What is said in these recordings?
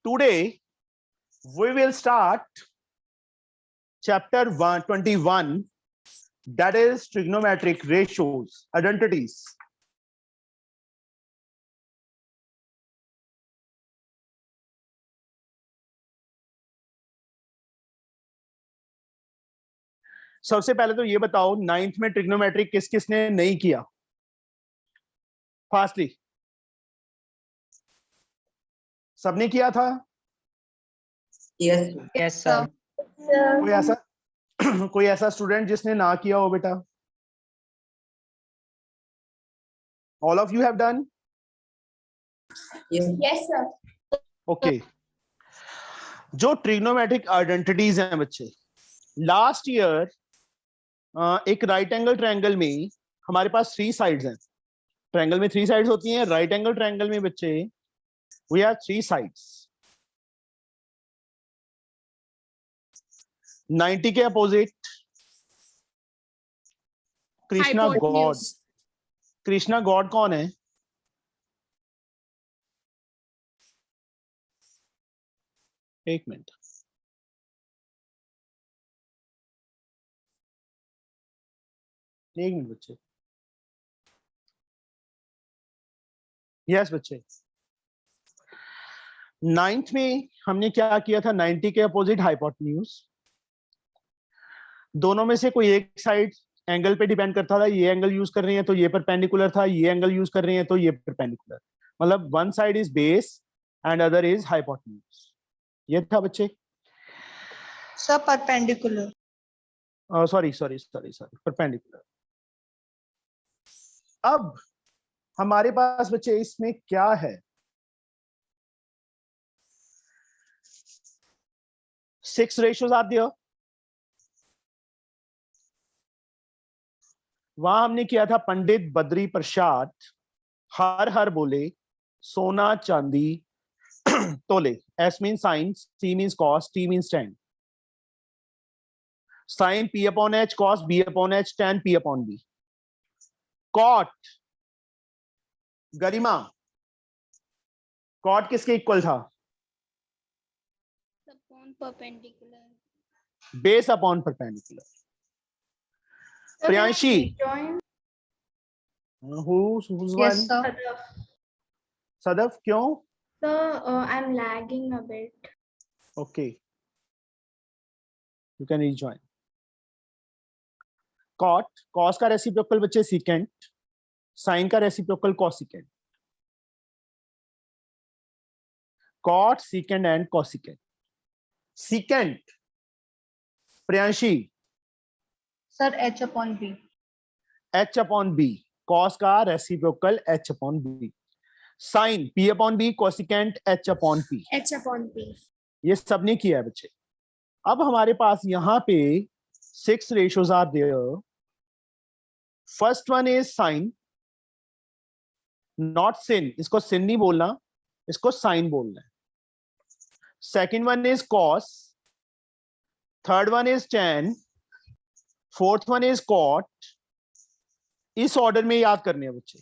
Today we will start chapter 121, that is trigonometric ratios, identities. सबसे पहले तो ये बताओ, नाइन्थ में ट्रिग्नोमेट्रिक किस किसने नहीं किया? फास्टली सबने किया था? Yes sir. कोई ऐसा स्टूडेंट जिसने ना किया हो बेटा? All of you have done? Yes sir. Okay, जो ट्रिग्नोमेट्रिक आइडेंटिटीज हैं बच्चे, लास्ट ईयर एक राइट एंगल ट्रायंगल में हमारे पास 3 साइड्स हैं। ट्रायंगल में 3 साइड्स होती हैं। राइट एंगल ट्रायंगल में बच्चे वी हैव 3 साइड्स। 90 के opposite Krishna God. Krishna God कौन है? एक मिनट, एक मिनट बच्चे। यस बच्चे, 9th में हमने क्या किया था? 90 के अपोजिट हाइपोटेन्यूज। दोनों में से कोई एक साइड एंगल पे डिपेंड करता था। ये एंगल यूज कर रहे हैं तो ये परपेंडिकुलर था, ये एंगल यूज कर रहे हैं तो ये परपेंडिकुलर। मतलब one side is base and other is hypotenuse. ये था बच्चे। Sir perpendicular. Sorry perpendicular. अब हमारे पास बच्चे इसमें क्या है? 6 रेशियोज आते हो। वहां हमने किया था पंडित बद्री प्रसाद हर हर बोले सोना चांदी तोले। S mean sine, C means cos, T means tan। Sine P upon H, cos B upon H, tan P upon B। Cot Garima, cot किसके इक्वल था? Perpendicular. Base upon perpendicular. Priyanshi, who's one? Yes sir. Sadaf, क्यों? Sir, I'm lagging a bit. Okay, you can rejoin. Cot, cos का reciprocal बच्चे secant, sin का reciprocal cosecant। cot, secant and cosecant। secant Priyanshi sir H upon B। H upon B, cos का reciprocal H upon B। sin P upon B, cosecant H upon P। H upon P. ये सबने किया है बच्चे। अब हमारे पास यहाँ पे 6 ratios are there. First one is sin, not sin. इसको sin नहीं बोलना, इसको sin बोलना है। Second one is cos, third one is tan, fourth one is cot। इस ऑर्डर में याद करने हैं बच्चे।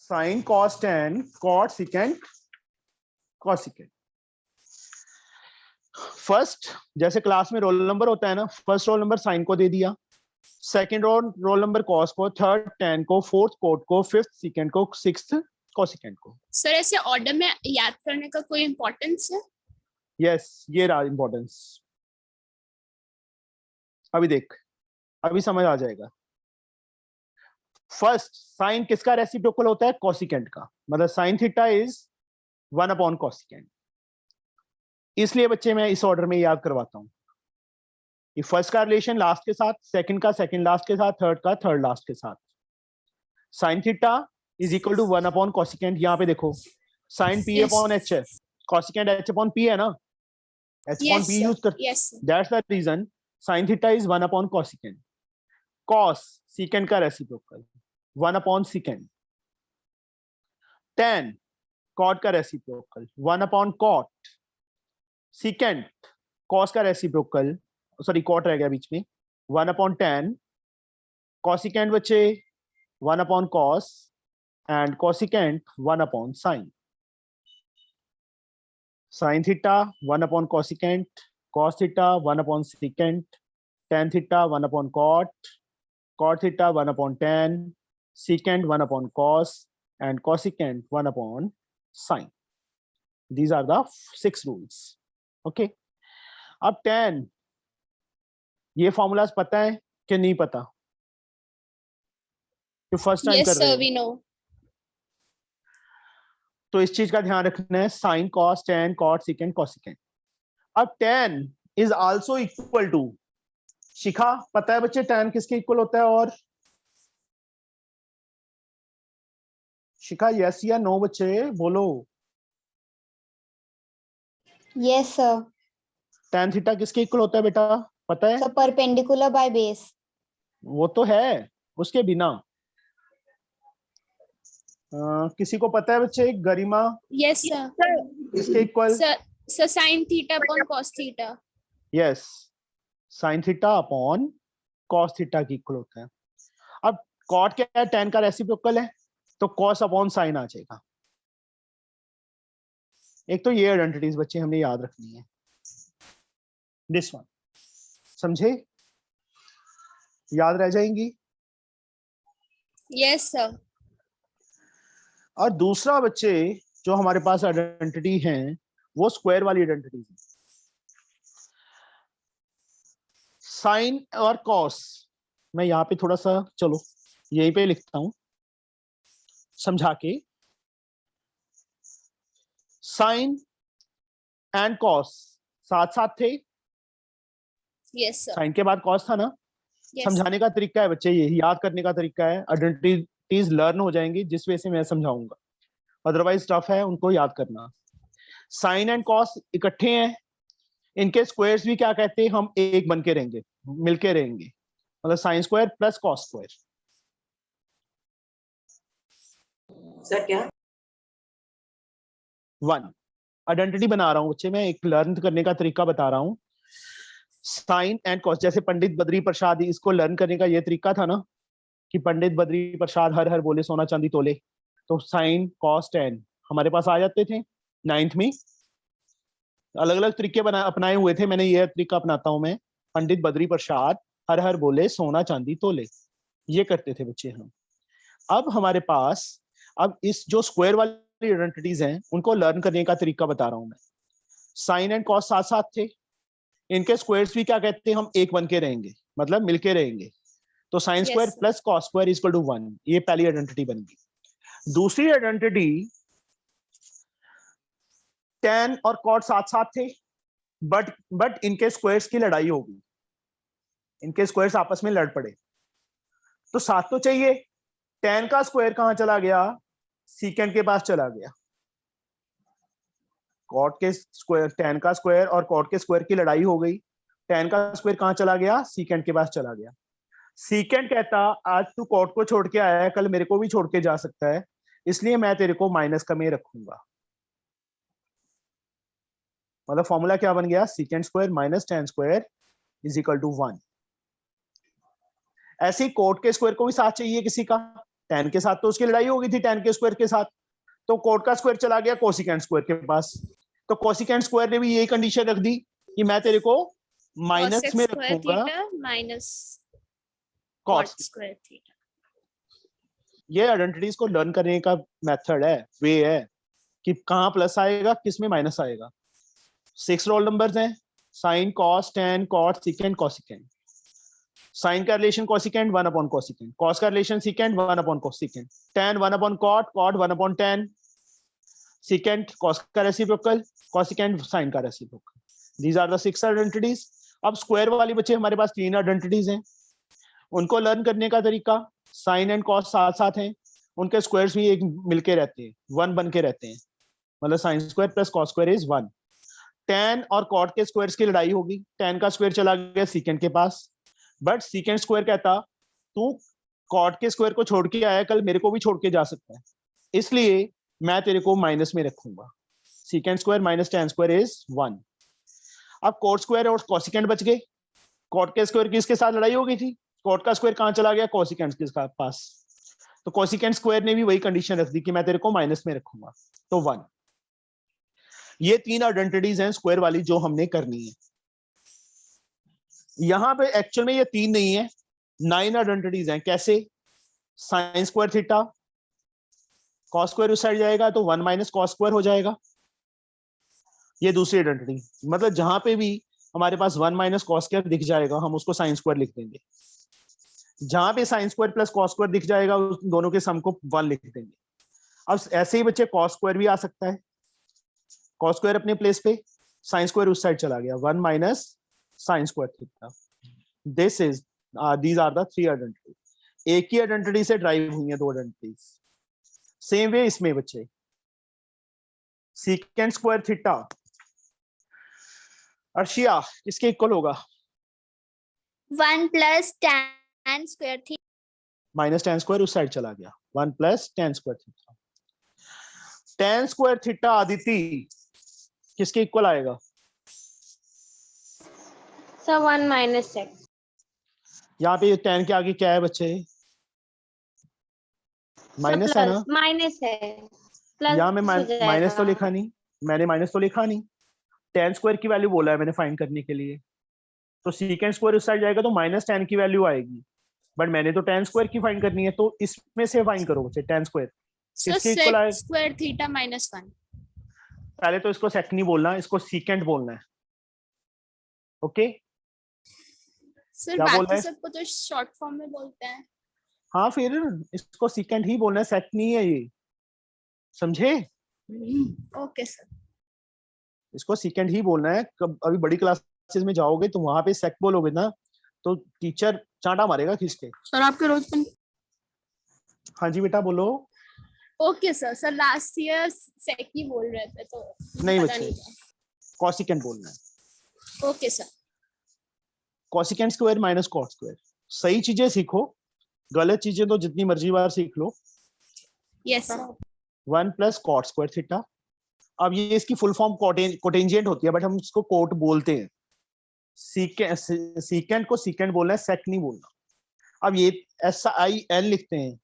sin, cos, tan, cot, secant, cosecant। First जैसे क्लास में रोल नंबर होता है ना, फर्स्ट रोल नंबर साइन को दे दिया, सेकंड रोल नंबर कॉस को, थर्ड टैन को, फोर्थ कोट को, फिफ्थ सेकंड को, सिक्स्थ कोसेकेंट को। सर ऐसे ऑर्डर में याद करने का कोई इंपॉर्टेंस है? यस, ये रहा इंपॉर्टेंस। अभी देख, अभी समझ आ जाएगा। फर्स्ट साइन किसका रेसिप्रोकल होता है? कोसेकेंट का। मतलब sign theta is 1 upon cosecant. इसलिए बच्चे मैं इस ऑर्डर में याद करवाता हूं। ये फर्स्ट का रिलेशन लास्ट के साथ, सेकंड का सेकंड लास्ट के साथ, थर्ड का थर्ड लास्ट के साथ। Sine theta is equal to 1 upon cosecant. यहाँ पे देखो, साइन P अपॉन H है, कोसेकेंट H अपॉन P है ना, H अपॉन P यूज कर। That's the reason sine theta is 1 upon cosecant. Cos secant का reciprocal 1 upon secant. tan cot का reciprocal 1 upon cot. Secant cos का reciprocal, sorry cot रह गया बीच में, 1 upon tan। कॉसेकेंट बच्चे 1 upon cos. and cosecant 1 upon sine. Sin theta 1 upon cosecant, cos theta 1 upon secant, tan theta 1 upon cot, cot theta 1 upon tan, secant 1 upon cos, and cosecant 1 upon sine. These are the 6 rules. Okay. अब tan, ये formulas पता है कि नहीं पता? तो first time Yes, कर sir, रहे we हो know. तो इस चीज का ध्यान रखना है, sine cos tan cot secant cosecant. अब tan is also equal to, Shikha पता है बच्चे tan किसके इक्वल होता है? और शिखा यस या नो बच्चे बोलो। Yes, sir. tan थीटा किसके इक्वल होता है बेटा, पता है? So perpendicular by base. वो तो है, उसके बिना किसी को पता है बच्चे? गरिमा Yes, sir. किसके equal? Sir, sin theta upon cos theta. Yes, sine theta upon cos theta की इक्वल होता है। अब कॉट क्या है? tan का रेसिप्रोकल है, तो कॉस अपॉन साइन आ जाएगा। एक तो ये आइडेंटिटीज बच्चे हमने याद रखनी है, दिस वन, समझे? याद रह जाएंगी। Yes, sir. और दूसरा बच्चे जो हमारे पास आइडेंटिटी है वो स्क्वायर वाली आइडेंटिटी है। साइन और कॉस, मैं यहाँ पे थोड़ा सा चलो यहीं पे लिखता हूं समझा के। साइन एंड कॉस साथ साथ थे, Yes, sir. साइन के बाद कॉस था ना। Yes. समझाने का तरीका है बच्चे, ये याद करने का तरीका है। आइडेंटिटीज लर्न हो जाएंगी जिस वजह से मैं समझाऊंगा, अदरवाइज टफ है उनको याद करना। साइन एंड कॉस इकट्ठे हैं, इनके स्क्वायर्स भी क्या कहते हैं, हम एक बन के रहेंगे, मिलके रहेंगे, मतलब sine square plus cos square. Sir क्या? वन आइडेंटिटी बना रहा हूं बच्चे, मैं एक लर्न करने का तरीका बता रहा हूं। साइन एंड कॉस, जैसे पंडित बद्री प्रसाद, इसको लर्न करने का ये तरीका था ना कि पंडित बद्री प्रसाद हर हर बोले सोना चांदी तोले, तो साइन कॉस टैन हमारे पास आ जाते थे। 9th में अलग अलग तरीके अपनाए हुए थे, मैंने ये तरीका अपनाता हूं मैं। पंडित बद्री प्रसाद हर हर बोले सोना चांदी तोले, ये करते थे बच्चे हम। अब हमारे पास अब इस जो स्क्वायर वाली आइडेंटिटीज हैं उनको लर्न करने का तरीका बता रहा हूं मैं। साइन एंड कॉस साथ साथ थे, इनके स्क्वायर्स भी क्या कहते हैं, हम एक बन के रहेंगे, मतलब मिलके रहेंगे। तो sine Yes, square sir. Plus cos square equal to 1, ये पहली आइडेंटिटी बन गई। दूसरी आइडेंटिटी tan और cot साथ साथ थे, बट इनके स्क्वायर्स की लड़ाई हो गई, इनके स्क्वायर्स आपस में लड़ पड़े, तो साथ तो चाहिए। tan का स्क्वायर कहां चला गया, सीकेंड के पास चला गया। cot के स्क्वायर, tan का स्क्वायर और cot के स्क्वायर की लड़ाई हो गई, tan का स्क्वायर कहां चला गया, सीकेंड के पास चला गया। सीकेंड कहता आज तू cot को छोड़ के आया है, कल मेरे को भी छोड़ के जा सकता है, इसलिए मैं तेरे को माइनस का में रखूंगा। मतलब फॉर्मूला क्या बन गया, secant square minus tan square is equal to 1। ऐसे ही cot के स्क्वायर को भी साथ चाहिए किसी का, tan के साथ तो उसकी लड़ाई हो गई थी tan के स्क्वायर के साथ, तो cot का स्क्वायर चला गया कोसिकेंड स्क्वायर के पास, तो कोसिकेंड स्क्वायर ने भी यही कंडीशन रख दी कि मैं तेरे को माइनस Cosec में square रखूंगा theta minus cos। cot square theta. ये आइडेंटिटीज को लर्न करने का मेथड है, वे है कि कहाँ प्लस आएगा किस में माइनस आएगा। 6 रोल नंबर्स हैं, sine cos tan cot secant cosecant. Sine का relation cosecant 1 upon cosecant, cos का relation secant 1 upon cosecant, tan 1 upon cot, cot 1 upon tan, secant cos का रेसिप्रोकल, कोसिकेंड साइन का reciprocal. These are the 6 identities. अब square वाली बच्चे हमारे पास 3 identities हैं, उनको लर्न करने का तरीका, साइन एंड कॉस साथ साथ हैं, उनके स्क्वायर्स भी एक मिलके रहते हैं, 1 बन के रहते हैं, मतलब sine square plus cos square is 1। Tan और कॉट के स्क्वायर्स की लड़ाई होगी, टैन का स्क्वायर चला गया सीकेंड के पास, बट सीकेंड स्क्वायर कहता तू कॉट के स्क्वायर को छोड़ के आया, कल मेरे को भी छोड़ के जा सकता है, इसलिए मैं तेरे को माइनस में रखूंगा। सीकेंड square minus tan square is 1। अब कॉट स्क्वायर और कोसिकेंड बच गए, कॉट के स्क्वायर की इसके साथ लड़ाई हो गई थी, कॉट का स्क्वायर कहां चला गया, कोसिकेंड के पास, तो कोसिकेंट स्क्वायर ने भी वही कंडीशन रख दी कि मैं तेरे को माइनस में रखूंगा, तो 1। ये 3 आइडेंटिटीज हैं स्क्वायर वाली जो हमने करनी है। यहां पे एक्चुअल में ये 3 नहीं है, 9 आइडेंटिटीज हैं। कैसे? Sign square theta, cos square उस साइड जाएगा तो 1 माइनस कॉस स्क्वायर हो जाएगा। ये दूसरी आइडेंटिटी, मतलब जहां पे भी हमारे पास 1 माइनस कॉस स्क्वायर दिख जाएगा हम उसको साइन स्क्वायर लिख देंगे। जहां पे sine square plus cos square दिख जाएगा उस दोनों के सम को 1 लिख देंगे। अब ऐसे ही बच्चे कॉस स्क्वायर भी आ सकता है, कॉस स्क्वायर अपने प्लेस पे, साइन स्क्वायर उस साइड चला गया, 1 minus sine square theta. This is these are the 3 identity. एक ही आइडेंटिटी से ड्राइव हुई है 2 आइडेंटिटीज। सेम वे इसमें बच्चे सीकेंट स्क्वायर थीटा अर्शिया किसके इक्वल होगा? 1 plus tan square theta. Minus ten square उस साइड चला गया, 1 plus ten square theta. Ten square theta Aditi किसके इक्वल आएगा? Sir 1 minus x. यहाँ पे टेन के आगे क्या है बच्चे? माइनस है ना? माइनस है, प्लस यहाँ में हो माइनस तो जाएगा। लिखा नहीं, मैंने माइनस तो लिखा नहीं, टेन स्क्वायर की वैल्यू बोला है मैंने फाइंड करने के लिए, तो सीकेंट स्क्वायर उस साइड जाएगा तो माइनस टेन की वैल्यू आएगी, बट मैंने तो टेन स्क्वायर की फाइंड करनी है, तो इसमें से फाइंड करो बच्चे टेन स्क्वायर सर किसके इक्वल आएगा? sec square theta minus 1. पहले तो इसको सेक नहीं बोलना, इसको सीकेंट बोलना है। ओके सर क्या बोल रहे बाकी हैं? सबको तो शॉर्ट फॉर्म में बोलते हैं। हाँ फिर इसको सीकेंट ही बोलना है, सेक नहीं है ये, समझे? Okay sir. इसको सीकेंट ही बोलना है। अभी बड़ी क्लासेस में जाओगे तो वहां पे सेक बोलोगे ना तो टीचर चांटा मारेगा खींच के। सर आपके रोज में हाँ जी बेटा बोलो। Okay sir. Sir last year sec ही बोल रहे थे तो नहीं पता बच्चे, था। कॉसिकेंट बोलना है। Okay sir. Cosecant square minus cot square. सही चीजें सीखो, गलत चीजें तो जितनी मर्जी बार सीख लो। Yes sir. 1 plus cot square theta. अब ये इसकी फुल फॉर्म कोटेंजेंट होती है, बट हम इसको कोट बोलते हैं। सीकेंट को सीकेंट बोलना है, सेक नहीं बोलना। अब ये SIN लिखते हैं,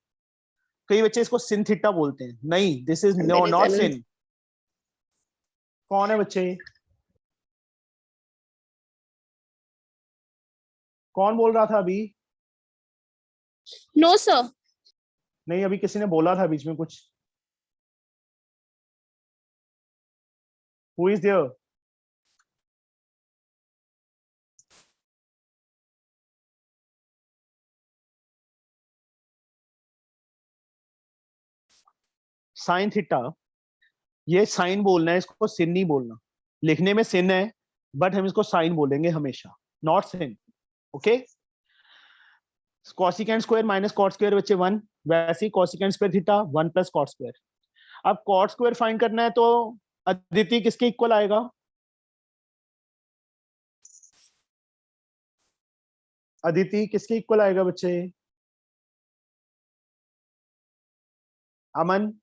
कई बच्चे इसको सिन थीटा बोलते हैं। नहीं, दिस इज नॉट सिन। कौन है बच्चे? कौन बोल रहा था अभी? No sir. नहीं, अभी किसी ने बोला था बीच में कुछ। Who is there? Sine theta, ये साइन बोलना है, इसको सिन नहीं बोलना। लिखने में सिन है बट हम इसको साइन बोलेंगे हमेशा, not sin. Okay. Cosecant square minus cot square बच्चे 1, वैसे ही cosecant square theta 1 plus cot square. अब कॉट स्क्वायर फाइंड करना है तो अदिति किसके इक्वल आएगा? अदिति किसके इक्वल आएगा बच्चे? अमन?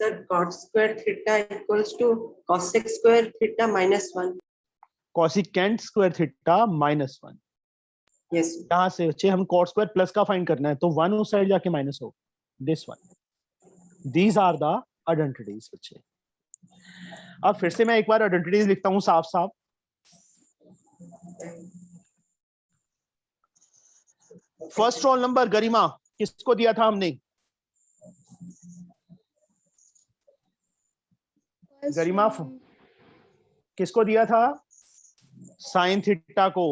Sir, cot square theta equals to cosec square theta minus 1. Cosecant square theta minus 1। Yes. यहां से बच्चे हम कॉट स्क्वायर प्लस का फाइंड करना है तो 1 उस साइड जाके माइनस हो, this one. These are the identities बच्चे। अब फिर से मैं एक बार आइडेंटिटीज लिखता हूं साफ साफ। फर्स्ट रोल नंबर गरिमा किसको दिया था हमने? गरिमा किसको दिया था? साइन थीटा को।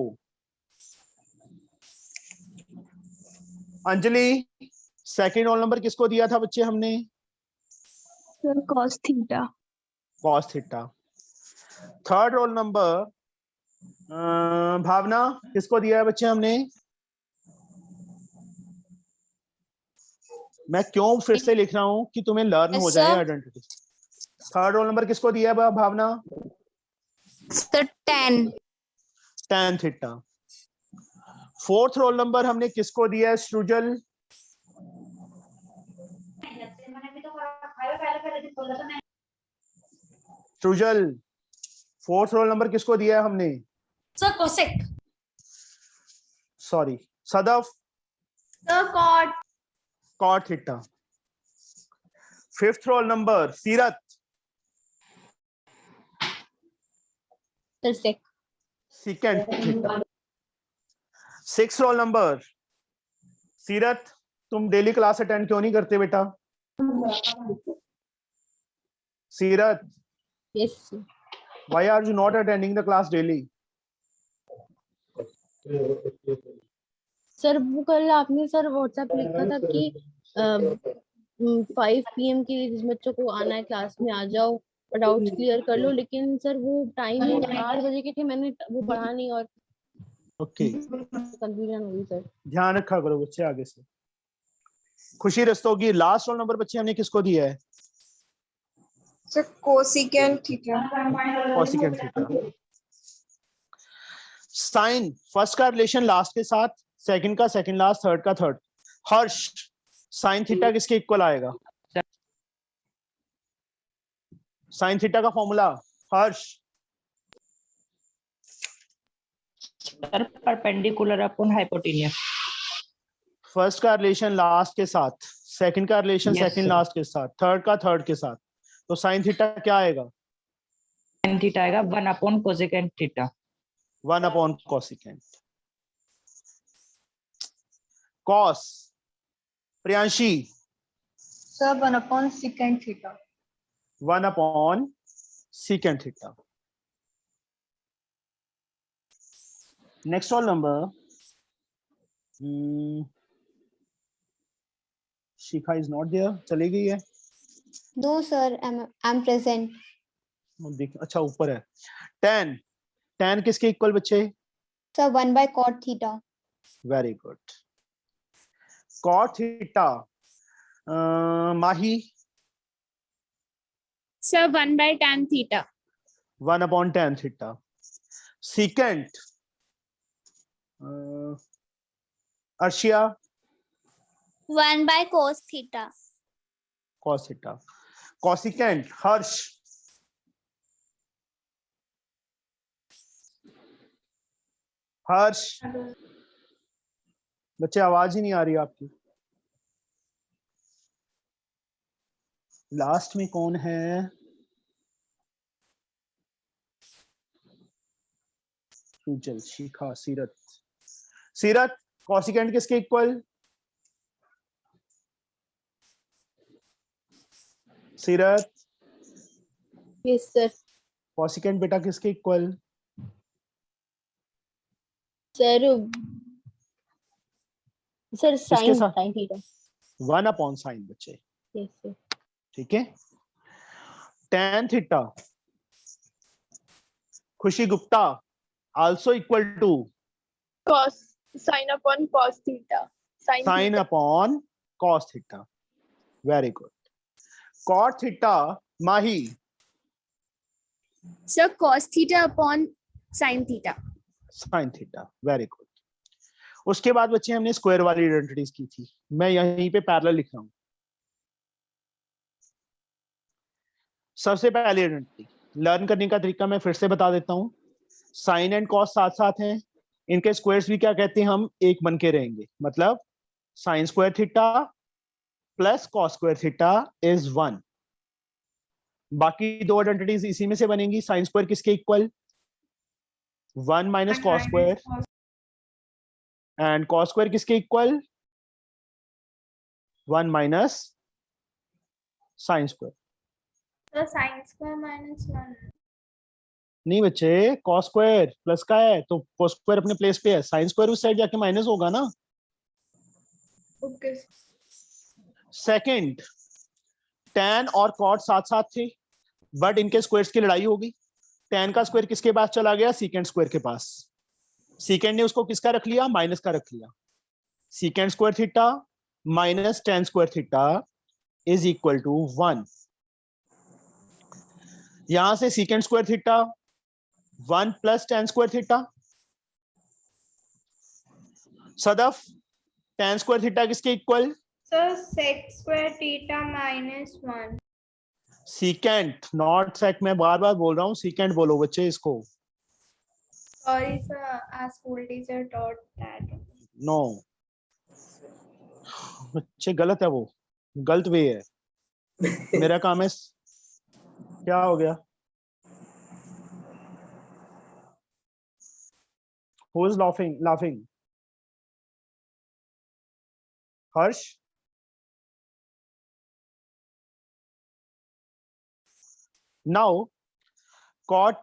अंजलि सेकंड रोल नंबर किसको दिया था बच्चे हमने? सर cos थीटा। Cos theta. Third roll number Bhavna किसको दिया है बच्चे हमने? मैं क्यों फिर से लिख रहा हूं कि तुम्हें लर्न हो जाए आइडेंटिटी। थर्ड रोल नंबर किसको दिया है Bhavna? Sir tan। tan theta. Fourth roll number हमने किसको दिया है Srijal? Srijal fourth roll number किसको दिया है हमने? Sir cosec। Sorry Sadaf? Sir cot। cot theta. Fifth roll number, Sirat. Sir, sec. Secant theta. Sixth roll number, Sirat. तुम डेली क्लास अटेंड क्यों नहीं करते बेटा? Sirat, Yes, sir. why are you not attending the class daily? Sir वो कल आपने sir WhatsApp लिखा था कि 5 PM के लिए जिस बच्चों को आना है क्लास में आ जाओ और डाउट्स क्लियर कर लो, लेकिन सर वो टाइम 8 बजे के थे, मैंने वो पढ़ा नहीं और ओके, कंफ्यूजन हो गई सर। ध्यान रखा करो बच्चे आगे से। खुशी रस्तोगी, लास्ट रोल नंबर बच्चे हमने किसको दिया है? Sir cosecant theta. Cosecant theta. Sine first का रिलेशन लास्ट के साथ, सेकंड का सेकंड लास्ट, थर्ड का थर्ड। हर्ष, साइन थीटा किसके इक्वल आएगा? साइन थीटा का formula Harsh. Sir perpendicular upon hypotenuse. First का रिलेशन लास्ट के साथ, सेकंड का relation Yes, second sir. Last के साथ, थर्ड का थर्ड के साथ। तो साइन थीटा क्या आएगा? साइन थीटा आएगा 1 upon cosecant theta. 1 upon cosecant. Cos, Priyanshi. Sir 1 upon secant theta. 1 upon secant theta. Next roll number. Shikha is not there. चली गई है? No, sir. I'm present. देख, अच्छा ऊपर है। tan, tan किसके इक्वल बच्चे? Sir, 1 by cot theta. Very good. Cot theta. Mahi? Sir, 1 by tan theta. 1 upon tan theta. Secant. Arshia? 1 by cos theta. Cos theta. Cosecant. Harsh? हर्ष, बच्चे आवाज ही नहीं आ रही आपकी। लास्ट में कौन है? सुजल, शिखा, सीरत। सीरत, कॉसिकेंट किसके इक्वल? सीरत, यस सर। कॉसिकेंट बेटा किसके इक्वल? सर किसके साइन साथ? Sine theta. 1 अपॉन साइन बच्चे। Yes sir. ठीक है। tan theta, Khushi Gupta, also equal to cos sin upon cos theta. Sine upon cos theta. Very good. Cot theta, Mahi? Sir, cos theta upon sin theta. Sine theta. Very good. उसके बाद बच्चे हमने square वाली identities की थी, मैं यहीं पे पैरेलल लिख रहा हूं। सबसे पहले आइडेंटिटी लर्न करने का तरीका मैं फिर से बता देता हूं। साइन एंड कॉस साथ साथ हैं, इनके स्क्वायर्स भी क्या कहते हैं हम? एक बन के रहेंगे। मतलब sine square theta plus cos square theta is 1। बाकी दो आइडेंटिटीज इसी में से बनेंगी। साइन स्क्वायर किसके equal? 1 minus cos square. And cos square किसके equal? 1 minus sine square. So sin square minus 1. नहीं बच्चे, कॉस स्क्वायर प्लस का है तो कॉस स्क्वायर अपने प्लेस पे है, साइन स्क्वायर उस साइड जाके माइनस होगा ना। Okay. सेकंड, tan और cot साथ साथ थे, बट इनके स्क्वायर्स की लड़ाई हो गई। tan का स्क्वायर किसके पास चला गया? secant स्क्वायर के पास। secant ने उसको किसका रख लिया? माइनस का रख लिया। secant square theta minus tan square theta is equal to 1। यहां से secant square theta 1 plus tan square theta. Sadaf, tan square theta किसके equal? So sec square theta minus 1. secant, not sec। मैं बार बार बोल रहा हूँ secant बोलो बच्चे इसको। Sorry sir, our school teacher taught that. No, बच्चे गलत है, वो गलत वे है। मेरा काम है, क्या हो गया? Who is laughing? Harsh? Now cot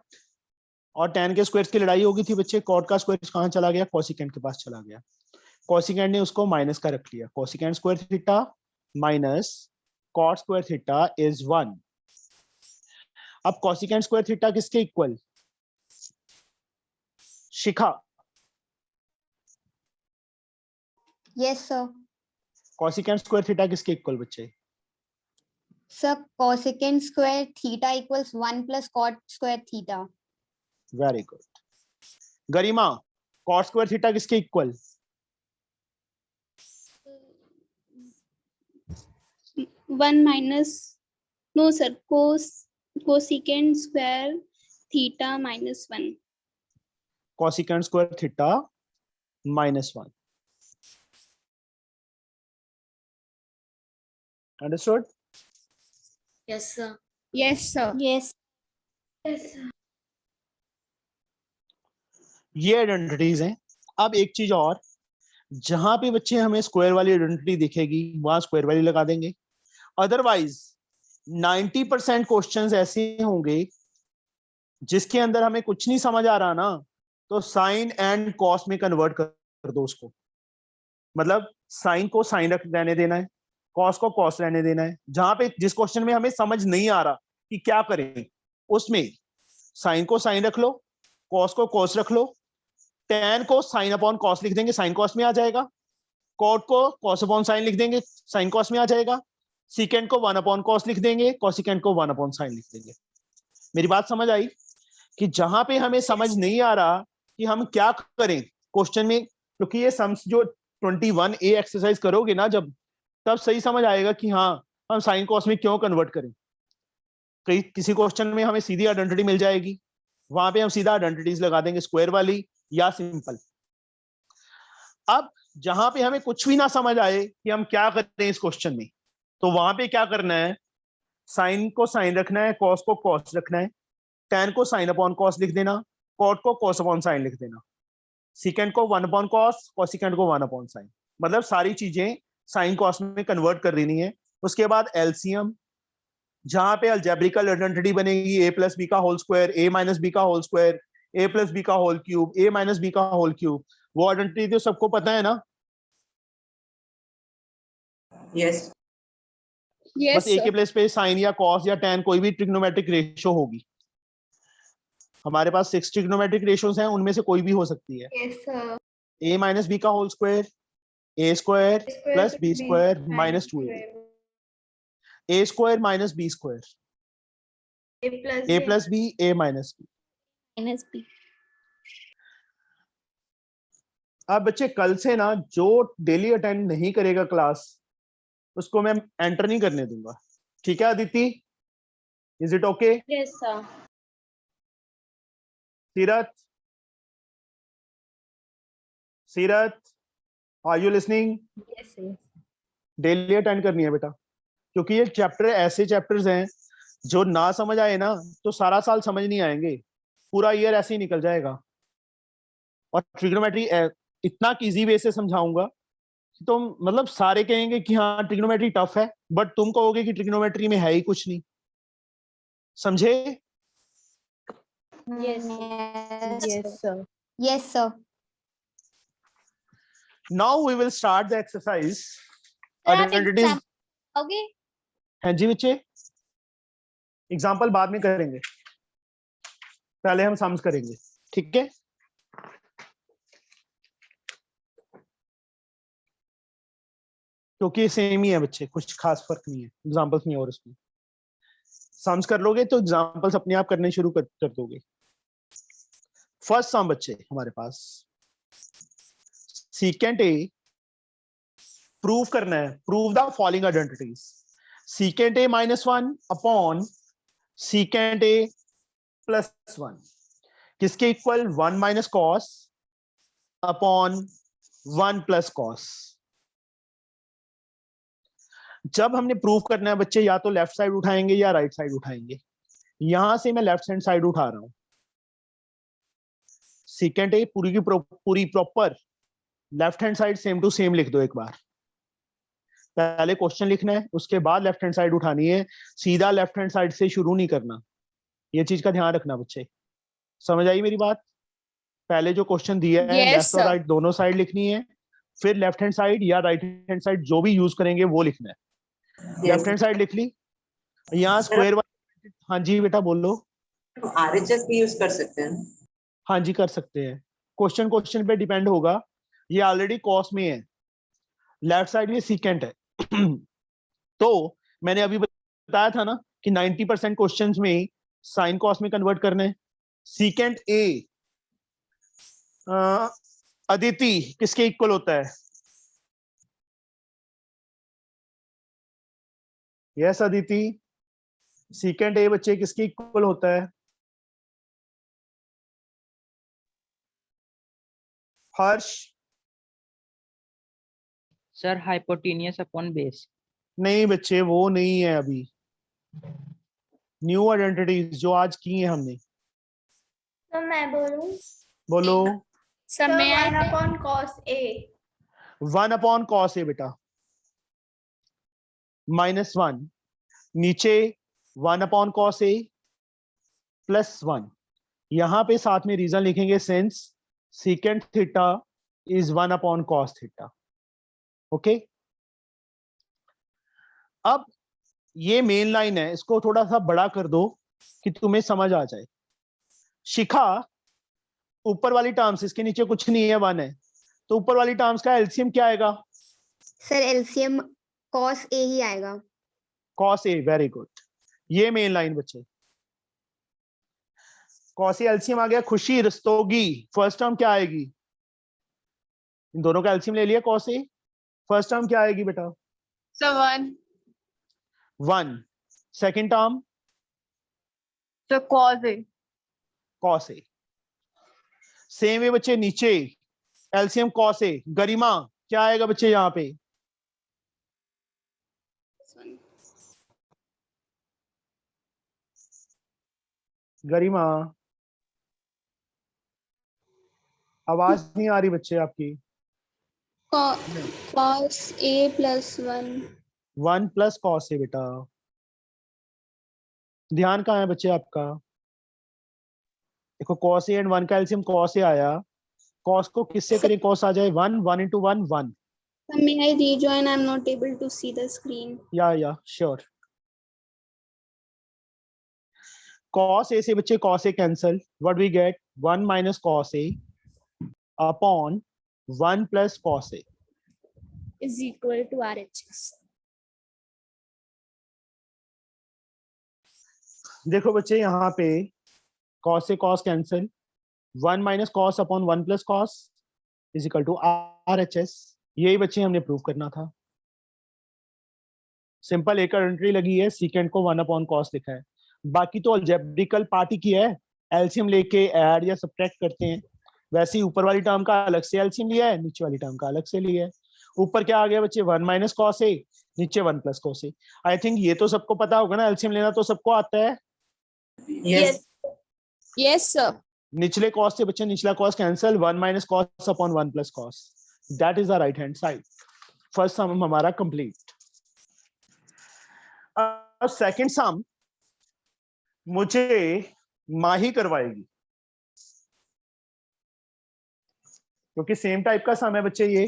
और tan के स्क्वायर की लड़ाई होगी थी बच्चे। कॉट का स्क्वायर कहाँ चला गया? कोसिकेंट के पास चला गया। कोसिकेंट ने उसको माइनस का रख लिया। Cosecant square theta minus cot square theta is 1। अब कोसिकेंट स्क्वायर थीटा किसके equal? Shikha, Yes, sir. Cosecant square theta किसके इक्वल बच्चे? Sir, cosecant square theta equals 1 plus cot square theta. Very good. Garima, cot square theta किसके equal? 1 minus, no sir, cosecant square theta minus 1. Cosecant square theta minus 1। Understood? Yes, sir. Yes sir. Yes. ये identities हैं। अब एक चीज और, जहां पे बच्चे हमें स्क्वायर वाली आइडेंटिटी दिखेगी वहां स्क्वायर वाली लगा देंगे। अदरवाइज 90% क्वेश्चंस ऐसे होंगे जिसके अंदर हमें कुछ नहीं समझ आ रहा ना, तो साइन एंड कॉस में कन्वर्ट कर दो उसको। मतलब साइन को साइन रहने देना है, कॉस को कॉस रहने देना है। जहां पे जिस क्वेश्चन में हमें समझ नहीं आ रहा कि क्या करें, उसमें साइन को साइन रख लो, कॉस को कॉस रख लो, tan को साइन अपॉन कॉस लिख देंगे, साइन कॉस में आ जाएगा। कॉट को कॉस अपॉन साइन लिख देंगे, साइन कॉस में आ जाएगा। सीकेंट को 1 अपॉन कॉस लिख देंगे, कोसिकेंट को 1 अपॉन साइन लिख देंगे। मेरी बात समझ आई? कि जहां पे हमें समझ नहीं आ रहा कि हम क्या करें क्वेश्चन में, क्योंकि ये सम्स जो 21A एक्सरसाइज करोगे ना जब, तब सही समझ आएगा कि हाँ हम साइन कॉस में क्यों कन्वर्ट करें। कई किसी क्वेश्चन में हमें सीधी आइडेंटिटी मिल जाएगी, वहां पे हम सीधा आइडेंटिटीज लगा देंगे, स्क्वायर वाली या सिंपल। अब जहां पे हमें कुछ भी ना समझ आए कि हम क्या करें इस क्वेश्चन में, तो वहां पे क्या करना है, साइन को साइन रखना है, कॉस को कॉस रखना है, tan को साइन अपॉन कॉस लिख देना, कॉट को कॉस अपॉन साइन लिख देना, सीकेंट को 1 अपॉन कॉस, कोसिकेंट को 1 अपॉन साइन। मतलब सारी चीजें साइन कॉस में कन्वर्ट कर देनी है। उसके बाद एलसीएम, जहां पे अलजेब्रिकल आइडेंटिटी बनेगी a प्लस बी का whole square, a minus b का whole square, a plus b का whole cube, a minus b का होल क्यूब। वो आइडेंटिटी तो सबको पता है ना? Yes. Yes बस a sir. के प्लेस पे साइन या कॉस या tan कोई भी ट्रिग्नोमेट्रिक रेशियो होगी। हमारे पास 6 ट्रिग्नोमेट्रिक रेशियोज हैं, उनमें से कोई भी हो सकती है। Yes, sir. a minus b का whole square, a square plus b square minus 2ab, a square minus B square, a plus b, a minus b. Minus B. अब बच्चे कल से ना जो डेली अटेंड नहीं करेगा क्लास, उसको मैं एंटर नहीं करने दूंगा। ठीक है Aditi? Is it okay? Yes, sir. Seerat, are you listening? Yes, yes. Daily attend करनी है बेटा, क्योंकि ये चैप्टर ऐसे चैप्टर्स हैं जो ना समझ आए ना तो सारा साल समझ नहीं आएंगे, पूरा ईयर ऐसे ही निकल जाएगा। और ट्रिग्नोमेट्री इतना इजी वे से समझाऊंगा कि तुम मतलब सारे कहेंगे कि हाँ ट्रिग्नोमेट्री टफ है, बट तुम कहोगे कि ट्रिग्नोमेट्री में है ही कुछ नहीं। समझे? Yes. Yes, sir. Yes, sir. Now we will start the exercise. आप आइडेंटिटीज। example दोगे? हाँ जी बच्चे, एग्जाम्पल बाद में करेंगे, पहले हम सम्स करेंगे। ठीक है? क्योंकि सेम ही है बच्चे, कुछ खास फर्क नहीं है एग्जाम्पल्स में और उसमें। सम्स कर लोगे तो एग्जाम्पल्स अपने आप करने शुरू कर दोगे। फर्स्ट सम बच्चे हमारे पास, सीकेंट ए प्रूव करना है, prove the following identities. Secant A minus 1 upon secant A plus 1 किसके equal? 1 minus cos upon 1 plus cos. जब हमने प्रूव करना है बच्चे, या तो लेफ्ट साइड उठाएंगे या राइट साइड उठाएंगे। यहां से मैं लेफ्ट हैंड साइड उठा रहा हूं। सेकेंड ए पूरी की पूरी proper left hand side same to same लिख दो एक बार। पहले क्वेश्चन लिखना है, उसके बाद लेफ्ट हैंड साइड उठानी है, सीधा लेफ्ट हैंड साइड से शुरू नहीं करना। ये चीज का ध्यान रखना बच्चे, समझ आई मेरी बात? पहले जो क्वेश्चन दिया है Yes, लेफ्ट और sir. राइट दोनों साइड लिखनी है, फिर लेफ्ट हैंड साइड या राइट हैंड साइड जो भी यूज करेंगे वो लिखना है। लेफ्ट हैंड साइड लिख ली, यहाँ स्क्वायर वाला। हाँ जी बेटा बोलो। RHS भी यूज कर सकते हैं। हाँ जी कर सकते हैं, क्वेश्चन क्वेश्चन पे डिपेंड होगा। ये ऑलरेडी कॉस में है, लेफ्ट साइड ये सीकेंट है। तो मैंने अभी बताया था ना कि 90% क्वेश्चंस में साइन कॉस में कन्वर्ट करना है। सीकेंट ए अदिति किसके इक्वल होता है? यस अदिति, सीकेंट ए बच्चे किसके इक्वल होता है? हर्ष? Sir hypotenuse upon base. नहीं बच्चे, वो नहीं है अभी। न्यू आइडेंटिटीज जो आज की है हमने। तो मैं बोलूं बोलो। सर तो मैं 1/cos A 1/cos ए बेटा, -1 नीचे 1/cos ए +1। यहां पे साथ में रीजन लिखेंगे, since secant theta is 1/cos theta. Okay, अब ये मेन लाइन है, इसको थोड़ा सा बड़ा कर दो कि तुम्हें समझ आ जाए। शिखा, ऊपर वाली टर्म्स, इसके नीचे कुछ नहीं है, 1 है, तो ऊपर वाली टर्म्स का एलसीएम क्या आएगा? सर एलसीएम cos A ही आएगा। cos A, very good. ये मेन लाइन बच्चे, cos A एलसीएम आ गया। खुशी रस्तोगी, फर्स्ट टर्म क्या आएगी? इन दोनों का एलसीएम ले लिया cos A, फर्स्ट टर्म क्या आएगी बेटा? So 1. 1। Second term So cos A. cos A। Same way बच्चे नीचे एलसीएम cos A। गरिमा क्या आएगा बच्चे यहाँ पे? गरिमा आवाज नहीं आ रही बच्चे आपकी। cos A +1। 1 + cos A बेटा। ध्यान कहाँ है बच्चे आपका? देखो cos A एंड 1 का एलसीएम cos A आया, cos को किससे करें? cos आ जाए 1, 1 × 1 1। May I rejoin? I'm not able to see the screen. Yeah sure. cos A से बच्चे cos A cancel, what we get? 1 - cos A upon 1 + cos A Is equal to RHS. देखो बच्चे यहाँ पे cos से cos cancel, 1 - cos upon 1 + cos is equal to RHS। यही बच्चे हमने प्रूव करना था। सिंपल एक एंट्री लगी है, सीकेंट को 1/cos लिखा है, बाकी तो अलजेब्रिकल पार्ट ही किया है। एलसीएम लेके ऐड या सब्ट्रैक्ट करते हैं, वैसे ही ऊपर वाली टर्म का अलग से एलसीएम लिया है, नीचे वाली टर्म का अलग से लिया है। ऊपर क्या आ गया बच्चे? 1 - cos A, नीचे 1 + cos A। आई थिंक ये तो सबको पता होगा ना, एलसीएम लेना तो सबको आता है। Yes. Yes, sir. निचले cos से बच्चे निचला cos cancel, 1 - cos upon 1 + cos। That is the right hand side. First sum हमारा कंप्लीट। अब सेकंड सम मुझे माही करवाएगी, क्योंकि सेम टाइप का सम है बच्चे ये।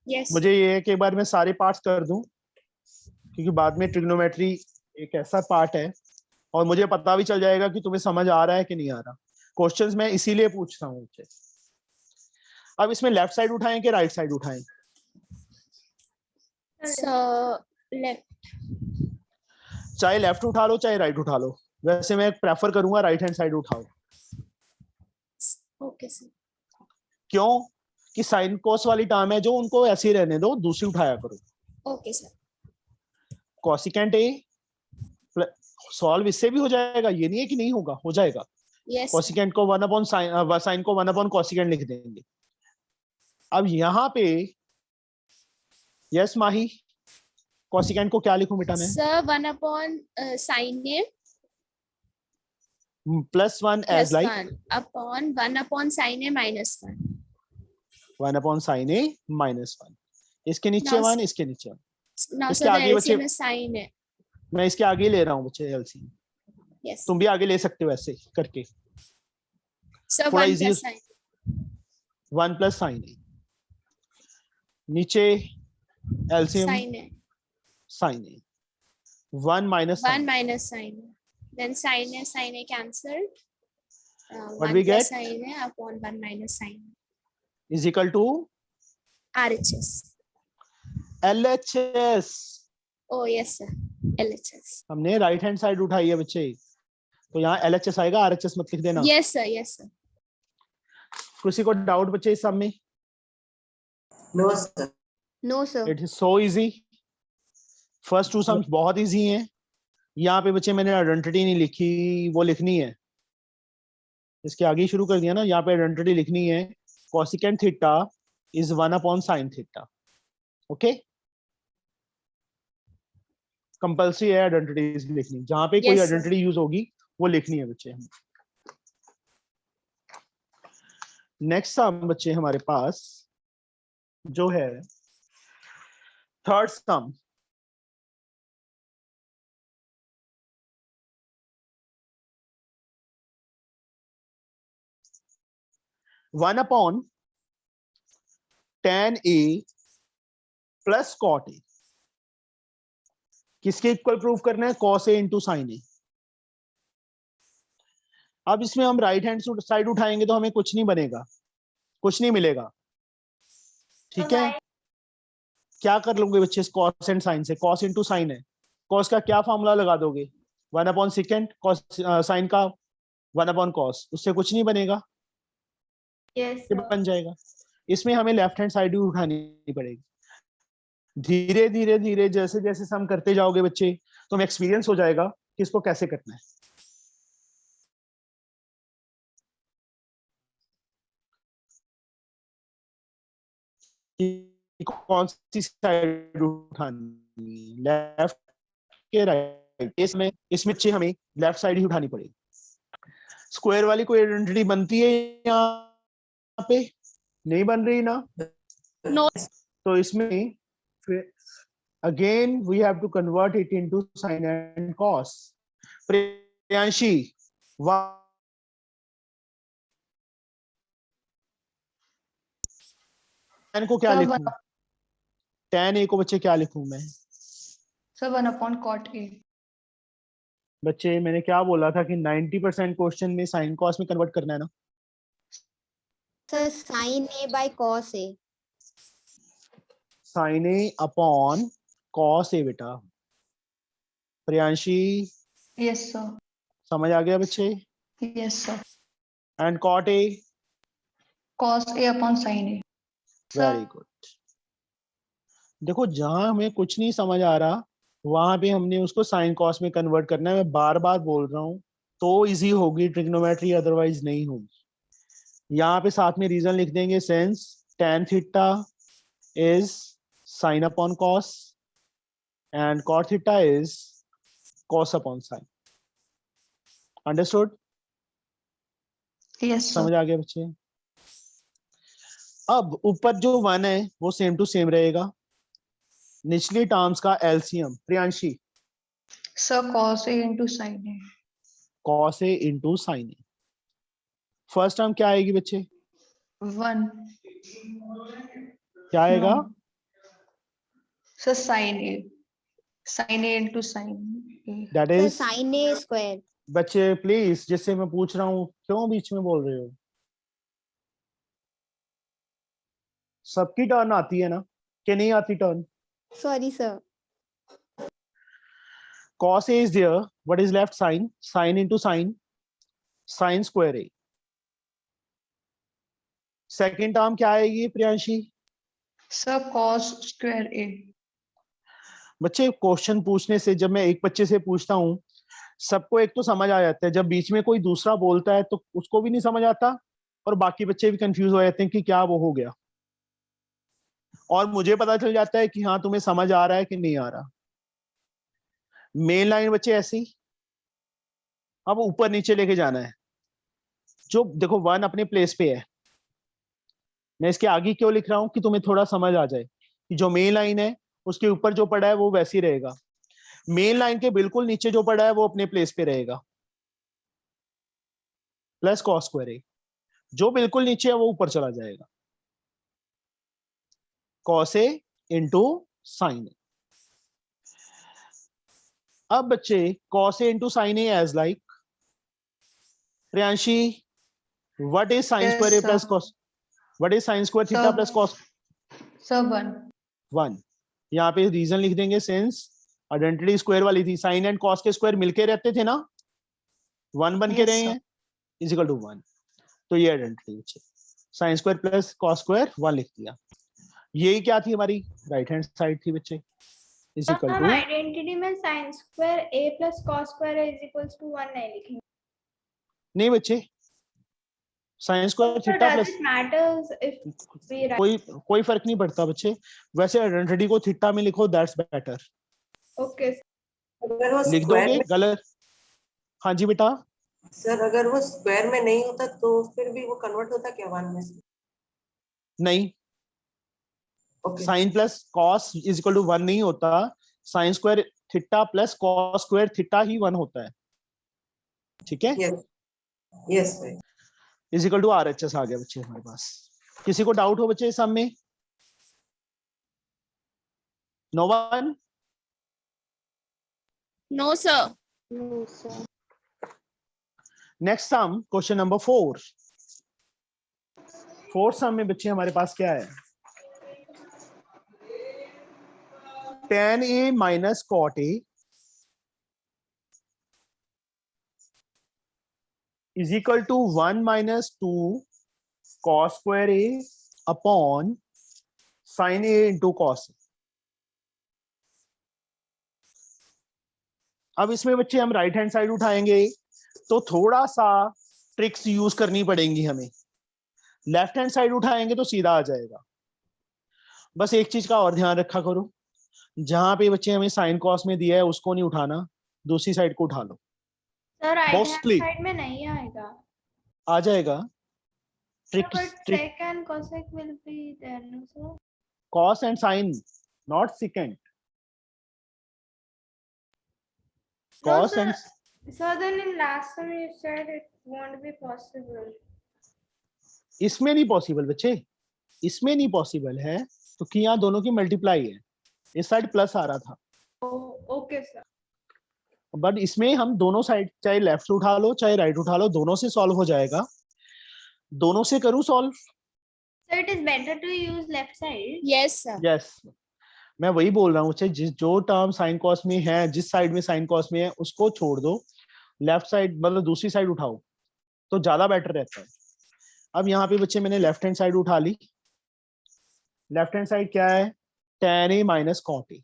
Yes. मुझे ये है कि एक बार मैं सारे पार्ट्स कर दूं, क्योंकि बाद में ट्रिग्नोमेट्री एक ऐसा पार्ट है और मुझे पता भी चल जाएगा कि तुम्हें समझ आ रहा है कि नहीं आ रहा। क्वेश्चंस मैं इसीलिए पूछता हूँ बच्चे। अब इसमें लेफ्ट साइड उठाएं कि राइट साइड उठाएं? So left. चाहे लेफ्ट उठा लो चाहे राइट उठा लो, वैसे मैं प्रेफर करूंगा राइट हैंड साइड उठाओ। Okay, sir. क्यों? कि साइन कोस वाली टर्म है जो, उनको ऐसे ही रहने दो, दूसरी उठाया करो। Okay, sir. Cosecant A solve इससे भी हो जाएगा, ये नहीं है कि नहीं होगा, हो जाएगा। Yes. कोसिकेंट को 1/sin, साइन को 1/कोसिकेंट लिख देंगे। अब यहाँ पे यस माही, कोसिकेंट को क्या लिखूं बेटा मैं? Sir 1 upon sin A +1 plus as like 1 upon sin A minus 1. 1 upon sin A minus 1. इसके नीचे Now, 1, इसके नीचे 1. Now इसके sir, the आगे बच्चे LCM is sin A. मैं इसके आगे ले रहा हूँ बच्चे एलसीएम. Yes. तुम भी आगे ले सकते हो ऐसे करके. Sir, थोड़ा 1 easy plus sin. 1 plus sin A. नीचे LCM Sin A. sin A. 1 minus 1 sin. minus sin A. Then sin A cancelled. What 1 we plus get? sin A upon 1 minus sin Is equal to A. RHS. LHS. Oh yes sir. LHS. हमने right hand side उठाई है बच्चे, तो यहाँ LHS आएगा, RHS मत लिख देना. Yes sir. Yes sir. किसी को डाउट बच्चे इस सब में? No, sir. No, sir. It is so easy. First two sums बहुत इजी हैं. यहाँ पे बच्चे मैंने आइडेंटिटी नहीं लिखी, वो लिखनी है. इसके आगे ही शुरू कर दिया ना. यहाँ पे आइडेंटिटी लिखनी है. Cosecant theta is 1 upon sine theta. Okay, compulsory है आइडेंटिटीज लिखनी. जहाँ पे कोई Yes, sir. आइडेंटिटी यूज होगी वो लिखनी है बच्चे. नेक्स्ट सम बच्चे हमारे पास जो है third some. One upon tan A plus cot A. किसके इक्वल प्रूव करना है? cos A into sine A. अब इसमें हम राइट हैंड साइड उठाएंगे तो हमें कुछ नहीं बनेगा, कुछ नहीं मिलेगा. ठीक है, क्या कर लोगे बच्चे इस cos एंड साइन से? cos इंटू साइन है. cos का क्या फॉर्मूला लगा दोगे? 1 अपॉन सेकेंड. cos साइन का 1 अपॉन cos. उससे कुछ नहीं बनेगा, Yes, ये sir. बन जाएगा. इसमें हमें लेफ्ट हैंड साइड भी उठानी पड़ेगी. धीरे धीरे धीरे जैसे जैसे सम करते जाओगे बच्चे तो हमें एक्सपीरियंस हो जाएगा कि इसको कैसे करना है. कि कौन सी साइड उठानी, लेफ्ट के राइट. इसमें अच्छे हमें लेफ्ट साइड ही उठानी पड़ेगी. स्क्वायर वाली कोई आइडेंटिटी बनती है यहाँ पे? नहीं बन रही ना. No. तो इसमें again we have to convert it into sin and cos. Priyanshi tan को क्या Sir, लिखूं? tan A को बच्चे क्या लिखूं मैं? Sir, 1 upon cot A. बच्चे मैंने क्या बोला था कि 90% क्वेश्चन में sin cos में कन्वर्ट करना है ना. Sir, sin A by cos A. sin A upon cos A बेटा. Priyanshi Yes, sir. समझ आ गया बच्चे? Yes, sir. And cot A. Cos A upon sin A. Very good. देखो जहां हमें कुछ नहीं समझ आ रहा वहां पे हमने उसको साइन कॉस में कन्वर्ट करना है. मैं बार बार बोल रहा हूँ तो इजी होगी ट्रिग्नोमेट्री, अदरवाइज नहीं होगी. यहाँ पे साथ में रीजन लिख देंगे. Since tan theta is sine upon cos and cot theta is cos upon sine. Understood? Yes, sir. समझ आ गया बच्चे? अब ऊपर जो 1 है वो सेम टू सेम रहेगा. निचली टर्म्स का LCM. Priyanshi Sir, cos A into sin A. cos A into sine A. First term क्या आएगी बच्चे? 1. क्या आएगा? No. Sir, sin A. Sin A into sin A. That Sir, is sin A square. बच्चे please, जिससे मैं पूछ रहा हूँ क्यों बीच में बोल रहे हो? सबकी टर्न आती है ना कि नहीं आती turn? Sorry, sir. cos A is there. What is left? Sin. Sin into sin. Sin square A. Second term क्या आएगी Priyanshi? Sir, cos square A. बच्चे क्वेश्चन पूछने से, जब मैं एक बच्चे से पूछता हूँ सबको एक तो समझ आ जाता है, जब बीच में कोई दूसरा बोलता है तो उसको भी नहीं समझ आता और बाकी बच्चे भी कंफ्यूज हो जाते हैं कि क्या वो हो गया. और मुझे पता चल जाता है कि हाँ तुम्हें समझ आ रहा है कि नहीं आ रहा. मेन लाइन बच्चे ऐसी, अब ऊपर नीचे लेके जाना है। जो देखो 1 अपने प्लेस पे है, मैं इसके आगे क्यों लिख रहा हूं कि तुम्हें थोड़ा समझ आ जाए कि जो मेन लाइन है उसके ऊपर जो पड़ा है वो वैसे ही रहेगा, मेन लाइन के बिल्कुल नीचे जो पड़ा है वो अपने प्लेस पे रहेगा, प्लस कॉस स्क्वायर ए। जो बिल्कुल नीचे है वो ऊपर चला जाएगा, cos A into sine A. अब बच्चे cos A into sine A as like, Priyanshi what is sine Yes, square A sir. Plus cos, what is sine square theta Sir. Plus cos Sir, 1. 1। यहाँ पे रीजन लिख देंगे, since identity square वाली थी, sign and cos के square मिलके रहते थे ना, 1 बन के Yes, रहे sir. हैं, इज इक्वल टू 1। तो ये identity sign square plus cos square 1 लिख दिया। यही क्या थी हमारी राइट हैंड साइड थी बच्चे, इज तो इक्वल हम टू, आइडेंटिटी में sin square a plus cos square a is equals to 1 नहीं लिखेंगे। नहीं बच्चे, sine square So theta does plus, it matters if we write? कोई फर्क नहीं पड़ता बच्चे, वैसे आइडेंटिटी को थीटा में लिखो, दैट्स बेटर। Okay. अगर वो लिख स्क्वायर दोगे में, गलत, हाँ जी बेटा, सर अगर वो स्क्वायर में नहीं होता तो फिर भी वो कन्वर्ट होता क्या 1 में? नहीं, okay, sine plus cos is equal to 1 नहीं होता, sine square theta plus cos square theta ही 1 होता है, ठीक है, yes yes sir. Is equal to RHS आ गया बच्चे हमारे पास। किसी को डाउट हो बच्चे इस सम में? No one? No sir. No, sir. Next sum, question number 4। Fourth sum में बच्चे हमारे पास क्या है, tan A minus cot A is equal to 1 minus 2 cos square A upon sin A into cos A। अब इसमें बच्चे हम राइट हैंड साइड उठाएंगे तो थोड़ा सा ट्रिक्स यूज करनी पड़ेंगी हमें, लेफ्ट हैंड साइड उठाएंगे तो सीधा आ जाएगा। बस एक चीज का और ध्यान रखा करो, जहां पे बच्चे हमें साइन कॉस में दिया है उसको नहीं उठाना, दूसरी साइड को उठा लो, Sir, right hand Mostly. side में नहीं आएगा। आ जाएगा। Sir, trick but trick sec and cosec will be there, no sir? Cos and sine, not secant, No, cos sir. And, So then in last time you said it won't be possible. इसमें नहीं possible बच्चे, इसमें नहीं possible है क्योंकि यहाँ दोनों की मल्टीप्लाई है, इस साइड प्लस आ रहा था, Oh, okay, sir. बट इसमें हम दोनों साइड, चाहे लेफ्ट उठा लो चाहे राइट उठा लो, दोनों से सॉल्व हो जाएगा। दोनों से करूँ solve? So it is better to use left side. Yes sir. Yes, मैं वही बोल रहा हूँ, चाहे जिस जो टर्म साइन कॉस में है, जिस साइड में साइन कॉस में है उसको छोड़ दो, लेफ्ट साइड मतलब दूसरी साइड उठाओ तो ज्यादा बेटर रहता है। अब यहाँ पे बच्चे मैंने लेफ्ट हैंड साइड उठा ली, लेफ्ट हैंड साइड क्या है, tan A minus cot A,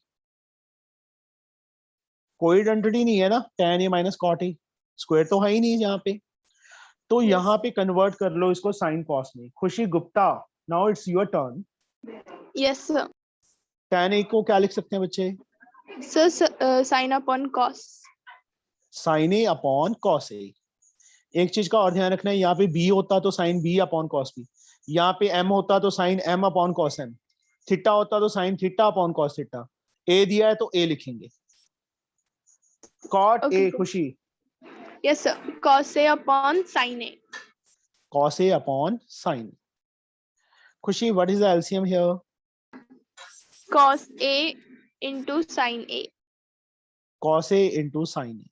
कोई आइडेंटिटी नहीं है ना, tan A minus cot A, square तो है ही नहीं यहाँ पे, तो यहाँ पे कन्वर्ट कर लो इसको साइन कॉस में। खुशी Gupta, now it's your turn. Yes, sir. tan A को क्या लिख सकते हैं बच्चे, Sir, sin upon cos. sin A upon cos A। एक चीज का और ध्यान रखना है, यहाँ पे b होता तो sin B upon cos B, यहाँ पे m होता तो sin M upon cos M, theta होता तो sin theta upon cos theta, a दिया है तो a लिखेंगे। cot Okay, A, sir. खुशी, Yes, sir. Cos A upon sin A. cos A upon sin A। खुशी, what is the LCM here? Cos A into sin A. cos A into sin A।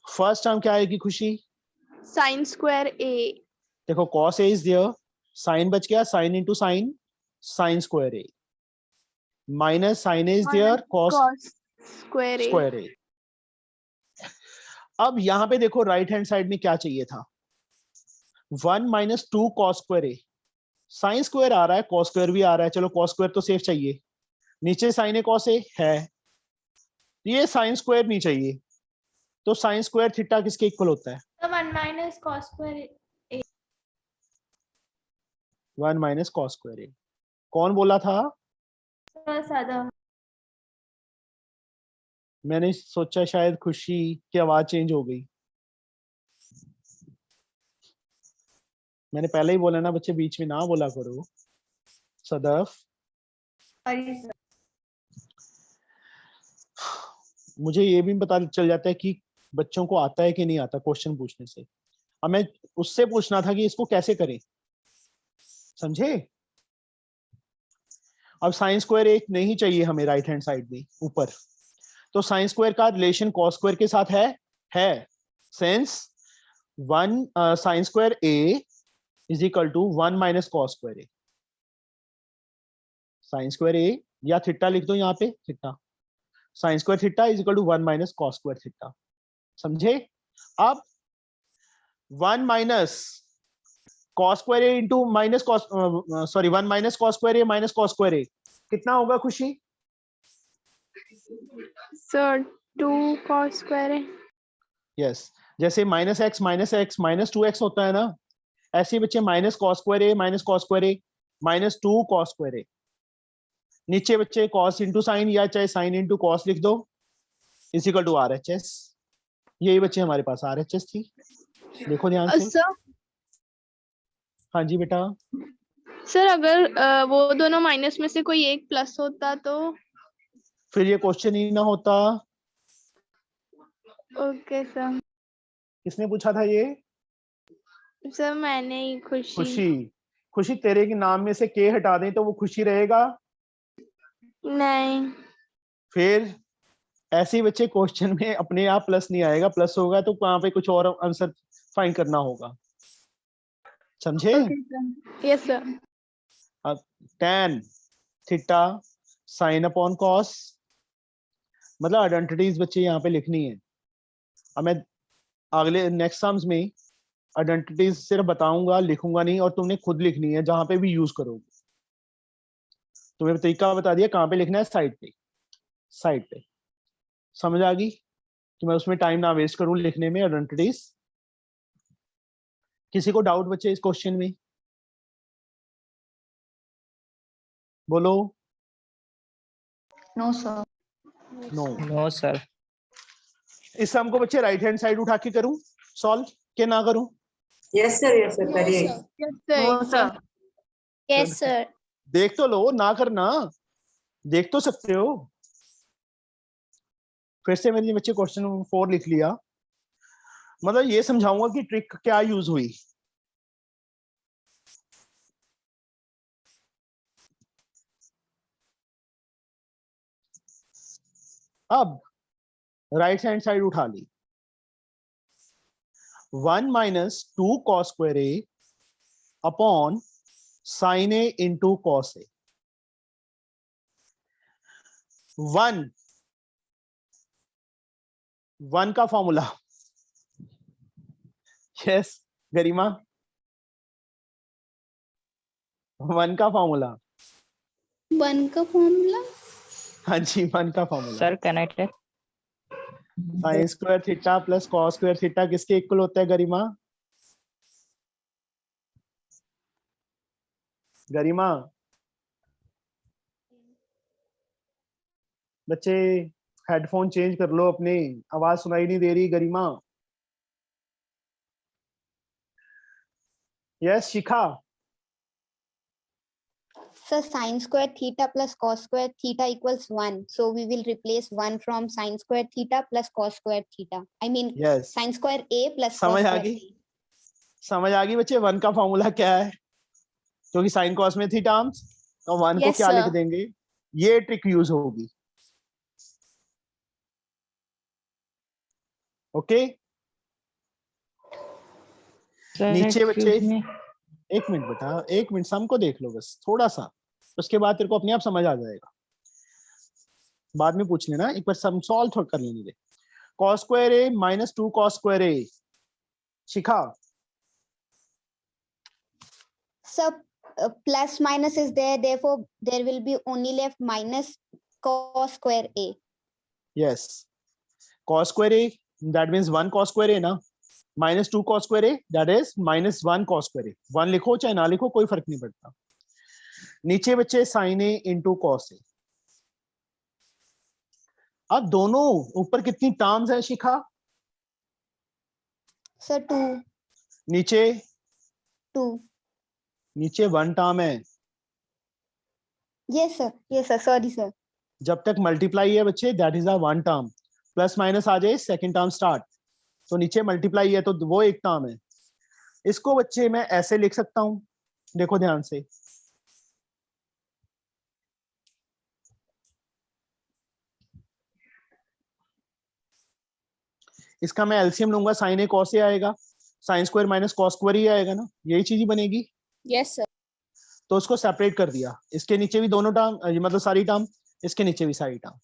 First term क्या आएगी Khushi, Sin square A. देखो cos A is there, sin बच गया, sin into sin, sin square A, minus sin A is there, cos Cos square A. square A। अब यहाँ पे देखो right hand side में क्या चाहिए था, 1 minus 2 cos square A, sine square आ रहा है, cos स्क्वायर भी आ रहा है, चलो cos स्क्वायर तो सेफ चाहिए, नीचे sin A cos A है, ये साइन स्क्वायर नहीं चाहिए, तो साइन स्क्वायर थीटा किसके इक्वल होता है, So 1 minus cos square. 1 minus cos square A। कौन बोला था, Sir, Sada. मैंने सोचा शायद खुशी की आवाज चेंज हो गई। मैंने पहले ही बोला ना बच्चे बीच में ना बोला करो। Sadaf, Sorry, sir. मुझे ये भी पता चल जाता है कि बच्चों को आता है कि नहीं आता क्वेश्चन पूछने से। अब मैं उससे पूछना था कि इसको कैसे करें, समझे? अब साइन स्क्वायर एक नहीं चाहिए हमें राइट हैंड साइड में ऊपर, तो साइन स्क्वायर का रिलेशन कॉस स्क्वायर के साथ है since 1 sine square a is equal to 1 minus cos square a। Sine square a या थीटा लिख दो यहाँ पे, theta sine square theta is equal to 1 minus cos square theta, समझे? अब 1 minus cos square A into minus cos, sorry 1 minus cos square A minus cos square A कितना होगा खुशी? सर 2 cos square है। यस, जैसे minus x minus 2x होता है ना, ऐसे ही बच्चे minus cos square A minus cos square A minus 2 cos square ए। नीचे बच्चे कॉस इंटू साइन या चाहे साइन इंटू कॉस लिख दो इज इक्वल टू RHS। यही बच्चे हमारे पास RHS थी, देखो ध्यान से। सर हाँ जी बेटा, सर अगर वो दोनों माइनस में से कोई एक प्लस होता तो? फिर ये क्वेश्चन ही ना होता। Okay sir. किसने पूछा था ये? सर मैंने ही खुशी। खुशी तेरे के नाम में से के हटा दें तो वो खुशी रहेगा? नहीं। फिर ऐसे ही बच्चे क्वेश्चन में अपने आप प्लस नहीं आएगा, प्लस होगा तो वहां पे कुछ और आंसर फाइंड करना होगा, समझे? Okay sir. Yes sir. अब tan theta sine upon cos, मतलब आइडेंटिटीज बच्चे यहाँ पे लिखनी है। अब मैं अगले नेक्स्ट सम्स में आइडेंटिटीज सिर्फ बताऊंगा, लिखूंगा नहीं, और तुमने खुद लिखनी है जहां पे भी यूज करोगे। तुम्हें तरीका बता दिया कहाँ पे लिखना है, साइड पे। समझ आ गई कि मैं उसमें टाइम ना वेस्ट करूं लिखने में आइडेंटिटीज। किसी को डाउट बच्चे इस क्वेश्चन में? बोलो। No, sir. No sir. इस सम को बच्चे राइट हैंड साइड उठा के करूं सॉल्व के ना करूं? यस सर करिए। Yes sir. Yes sir. देख तो लो, ना करना, देख तो सकते हो। फिर से मैंने बच्चे क्वेश्चन 4 लिख लिया, मतलब ये समझाऊंगा कि ट्रिक क्या यूज हुई। अब राइट हैंड साइड उठा ली, 1 minus 2 cos square A upon sine A into cos A. 1 का फॉर्मूला, यस गरिमा, 1 का फॉर्मूला। 1 का फॉर्मूला? हाँ जी, 1 का formula. Sir connected. Sign square theta plus cos square theta किसके इक्वल होता है गरिमा? गरिमा बच्चे हेडफोन चेंज कर लो अपने, आवाज सुनाई नहीं दे रही गरिमा। Yes Shikha. So sin square theta plus cos square theta equals 1. So we will replace 1 from sin square theta plus cos square theta. I mean yes sin square a plus cos समझ आ square गई, a. समझ आ गई बच्चे 1 का formula क्या है? क्योंकि sign cos में थी टर्म्स, तो 1 को Yes, क्या sir. लिख देंगे, ये ट्रिक यूज होगी। ओके नीचे बच्चे एक मिनट बेटा, एक मिनट सम को देख लो बस थोड़ा सा, उसके बाद तेरे को अपने आप समझ आ जाएगा। बाद में पूछ लेना, एक बार सम सॉल्व थोड़ा कर लेने दे। Cos square A minus 2 cos square A, Shikha. So plus minus is there, therefore there will be only left minus cos square a. Yes cos square A that means 1 cos square A ना, minus 2 cos square A that is minus 1 cos square A. 1 लिखो चाहे ना लिखो कोई फर्क नहीं पड़ता। नीचे बच्चे sign A into cos A, अब दोनों ऊपर कितनी टर्म्स है शिखा? Sir, 2, नीचे 2. नीचे 1 टर्म है. Yes, sir. Yes, sir. Sorry, sir. जब तक मल्टीप्लाई है बच्चे that is a 1 term. Plus minus आ जाए सेकंड टर्म स्टार्ट. तो नीचे मल्टीप्लाई है तो वो एक टर्म है. इसको बच्चे मैं ऐसे लिख सकता हूं, देखो ध्यान से. इसका मैं एलसीएम लूंगा, साइन ए कॉस ए आएगा, sine square minus cos square ही आएगा ना, यही चीज ही बनेगी. Yes, sir. तो उसको सेपरेट कर दिया. इसके नीचे भी दोनों टर्म, मतलब सारी टर्म, इसके नीचे भी सारी टर्म.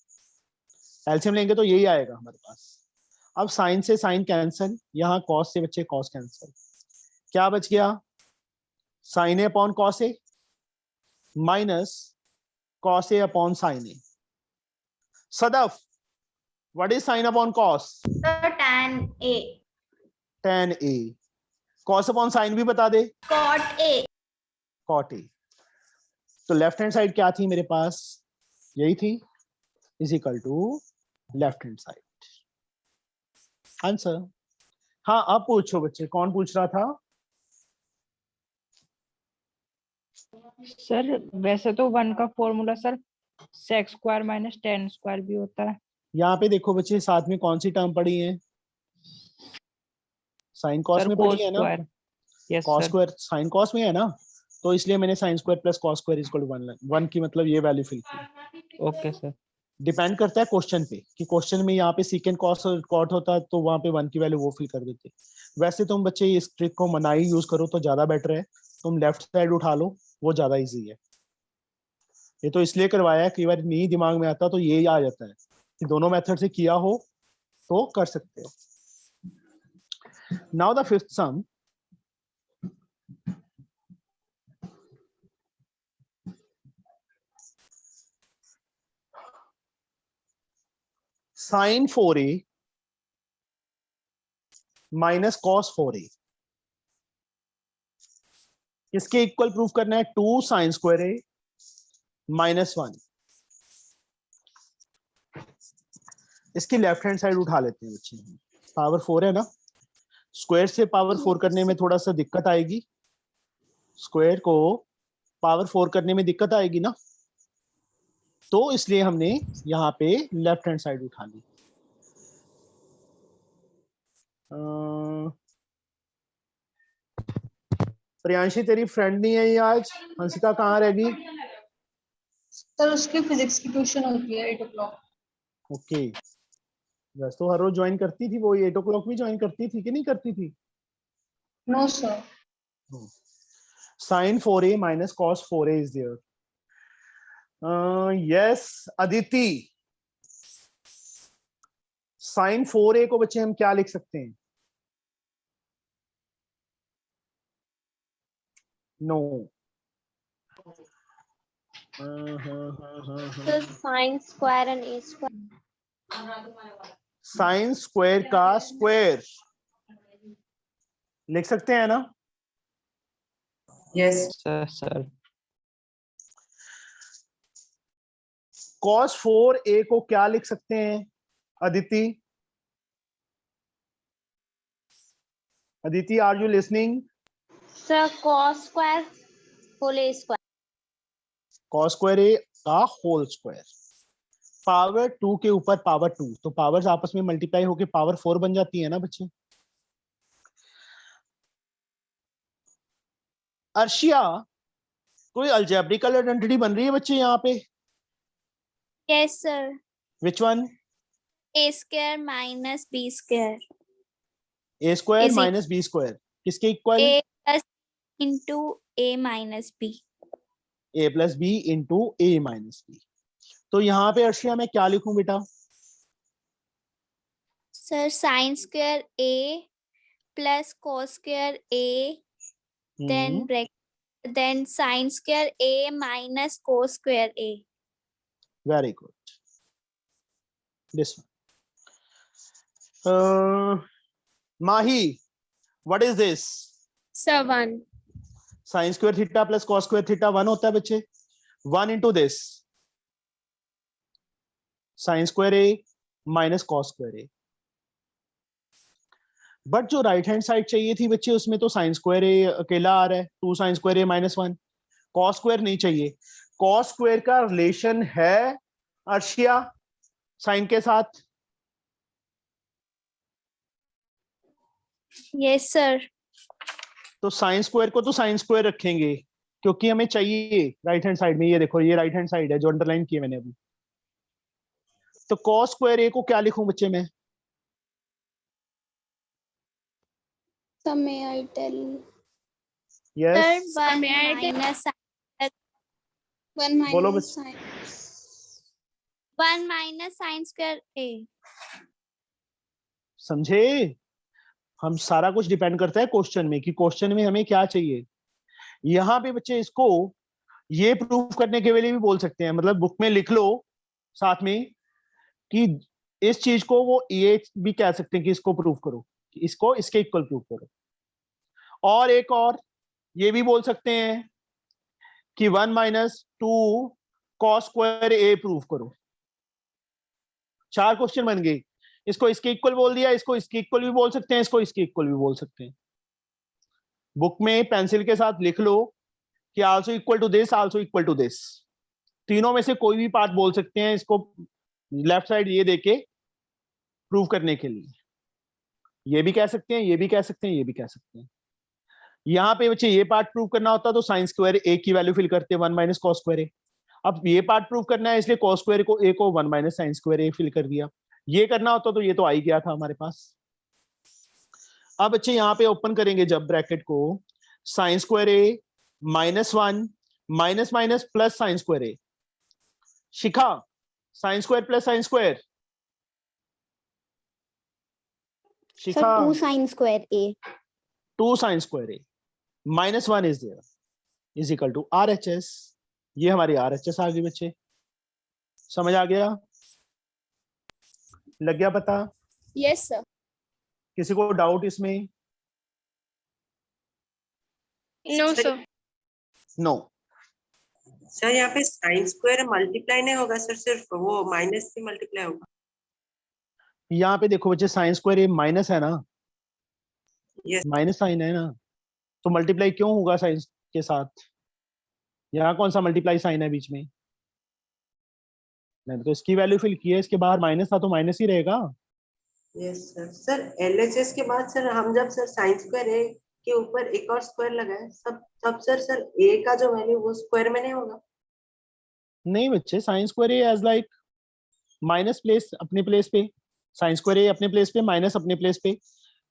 एलसीएम लेंगे तो यही आएगा हमारे पास. अब साइन से साइन कैंसिल, यहाँ कॉस से बच्चे कॉस कैंसिल. क्या बच गया? Sine A upon cos A minus cos A upon sine A. Sadaf, what is sine upon cos? Sir, tan A. tan a. Cos upon sine भी बता दे. Cot A. cot a. तो left hand side क्या थी मेरे पास? यही थी, is equal to left hand side. Answer. हाँ अब पूछो बच्चे, कौन पूछ रहा था? सर वैसे तो 1 का formula sir sex square minus ten square भी होता है. यहाँ पे देखो बच्चे, साथ में कौन सी टर्म पड़ी है? साइन कॉस सर में कोस पड़ी है ना. Square. Yes cos sir. Square sine cos में है ना, तो इसलिए मैंने sine square plus cos square equal to 1 की मतलब ये वैल्यू फिल की. Okay sir. डिपेंड करता है क्वेश्चन पे, कि क्वेश्चन में यहाँ पे सीकेंड कॉस और कॉट होता तो वहां पे 1 की वैल्यू वो फिल कर देते. वैसे तुम बच्चे इस ट्रिक को मनाई यूज करो तो ज्यादा बेटर है. तुम लेफ्ट साइड उठा लो, वो ज्यादा इजी है. ये तो इसलिए करवाया है, कई बार नहीं दिमाग में आता तो ये आ जाता है कि दोनों मेथड से किया हो तो कर सकते हो. Now the fifth sum. Sine 4a minus cos 4a इसके इक्वल प्रूफ करना है 2 साइन स्क्वायर a माइनस 1. इसकी लेफ्ट हैंड साइड उठा लेते हैं बच्चे. पावर 4 है ना, स्क्वायर से पावर 4 करने में थोड़ा सा दिक्कत आएगी. स्क्वायर को पावर 4 करने में दिक्कत आएगी ना, तो इसलिए हमने यहाँ पे लेफ्ट हैंड साइड उठा ली. प्रियांशी तेरी फ्रेंड नहीं है ये आज. हंसिका कहाँ रहेगी? सर उसकी फिजिक्स की ट्यूशन होती है 8 o'clock. ओके. वैसे तो हर रोज ज्वाइन करती थी वो, 8 o'clock भी ज्वाइन करती थी कि नहीं करती थी? No sir. Sin 4a minus cos 4a is there. Yes, Aditi. Sin 4a को बच्चे हम क्या लिख सकते हैं? No. Sine square and A square. Sign square का स्क्वायर लिख सकते हैं ना? Yes. सर. cos 4a को क्या लिख सकते हैं Aditi? Aditi, are you listening? Sir cos square whole A square. cos square a का होल स्क्वायर. पावर 2 के ऊपर पावर 2, तो पावर्स आपस में मल्टीप्लाई होके पावर 4 बन जाती है ना बच्चे. अर्शिया, कोई अलजेब्रिकल आइडेंटिटी बन रही है बच्चे यहाँ पे? Yes, sir. Which one? A square minus B square. A square Is it- minus B square किसके equal? A plus into A minus B. A plus B into A minus B. तो यहाँ पे अर्शिया मैं क्या लिखूं बेटा? Sir, sin square A plus cos square A, then then sin square A minus cos square A. Very good. This one. Mahi, what is this? Sir 1. Sine square theta plus cos square theta 1 होता है बच्चे. 1 into this sign square A minus cos square A. But जो right hand side चाहिए थी बच्चे, उसमें तो sine square ए अकेला आ रहा है, 2 sine square A minus 1। Cos square नहीं चाहिए। कॉस स्क्वायर का रिलेशन है अर्शिया साइन के साथ। Yes sir. तो साइन स्क्वायर को तो साइन स्क्वायर रखेंगे क्योंकि हमें चाहिए राइट हैंड साइड में। ये देखो, ये राइट हैंड साइड है जो अंडरलाइन किया मैंने अभी। तो कॉस स्क्वायर ए को क्या लिखूं बच्चे में? So may I tell yes, sir 1 may I take- minus 1 बोलो minus बस। sin? 1 माइनस साइन स्क्वायर ए। समझे? हम सारा कुछ डिपेंड करता है क्वेश्चन में कि क्वेश्चन में हमें क्या चाहिए। यहाँ पे बच्चे इसको ये प्रूफ करने के लिए भी बोल सकते हैं, मतलब बुक में लिख लो साथ में कि इस चीज को वो ये भी कह सकते हैं कि इसको प्रूफ करो, कि इसको इसके इक्वल प्रूफ करो। और एक और ये भी बोल सकते हैं कि 1 माइनस 2 कॉस स्क्वायर ए प्रूफ करो। 4 क्वेश्चन बन गए। इसको इसके इक्वल बोल दिया, इसको इसके इक्वल भी बोल सकते हैं, इसको इसके इक्वल भी बोल सकते हैं। बुक में पेंसिल के साथ लिख लो कि also equal to this, also equal to this. तीनों में से कोई भी पार्ट बोल सकते हैं इसको लेफ्ट साइड ये देके प्रूव करने के लिए। ये भी कह सकते हैं, ये भी कह सकते हैं, ये भी कह सकते हैं। यहाँ पे बच्चे ये पार्ट प्रूव करना होता तो साइन स्क्वायर ए की वैल्यू फिल करते 1 माइनस कॉस स्क्वायर ए। अब ये पार्ट प्रूव करना है इसलिए कॉस स्क्वायर को ए को 1 minus sine square A fill कर दिया। ये करना होता तो ये तो आ ही गया था हमारे पास। अब बच्चे यहाँ पे ओपन करेंगे जब ब्रैकेट को, sine square A minus 1 minus minus plus sine square A. Shikha, sine square plus sine square. So Shikha, 2 sin square a. 2 sine square A minus 1 is there is equal to RHS। ये हमारी RHS आ गई बच्चे। समझ आ गया? लग गया पता? Yes, sir. किसी को डाउट इसमें? No, sir. नो। सर यहाँ पे साइन स्क्वायर मल्टीप्लाई नहीं होगा सर, सिर्फ वो माइनस से मल्टीप्लाई होगा। यहाँ पे देखो बच्चे, साइन स्क्वायर ए माइनस है ना, यस माइनस साइन है ना, तो मल्टीप्लाई क्यों होगा साइन के साथ? यहाँ कौन सा मल्टीप्लाई साइन है बीच में? मैंने तो इसकी वैल्यू फिल की है, इसके बाहर माइनस था तो माइनस ही रहेगा। Yes sir. सर LHS के बाद सर हम जब सर साइन स्क्वायर ए के ऊपर एक और स्क्वायर लगाए सब तब सर ए का जो वैल्यू वो स्क्वायर में नहीं होगा। नहीं बच्चे, साइन स्क्वायर ए एज लाइक माइनस प्लेस अपने प्लेस पे, साइन स्क्वायर ए अपने प्लेस पे, माइनस अपने प्लेस पे,